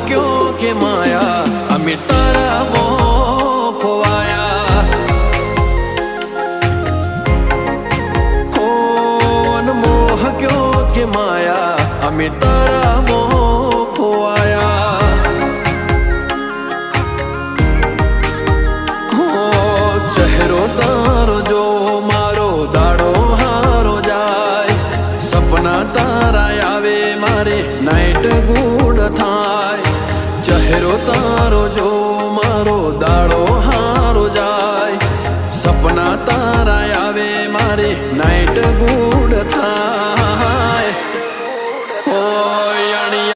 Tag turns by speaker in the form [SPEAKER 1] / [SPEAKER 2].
[SPEAKER 1] क्यों के माया अमी तारा मोह खोवाया हो मोह क्यों के माया अमी तारा मोह खोवाया हो चेहरो तारो जो मारो दाड़ो हारो जाए सपना तारा आवे मारे नाइट गुड थाय चेहरो तारो जो मारो दाड़ो हारो जाए सपना तारा आवे मारे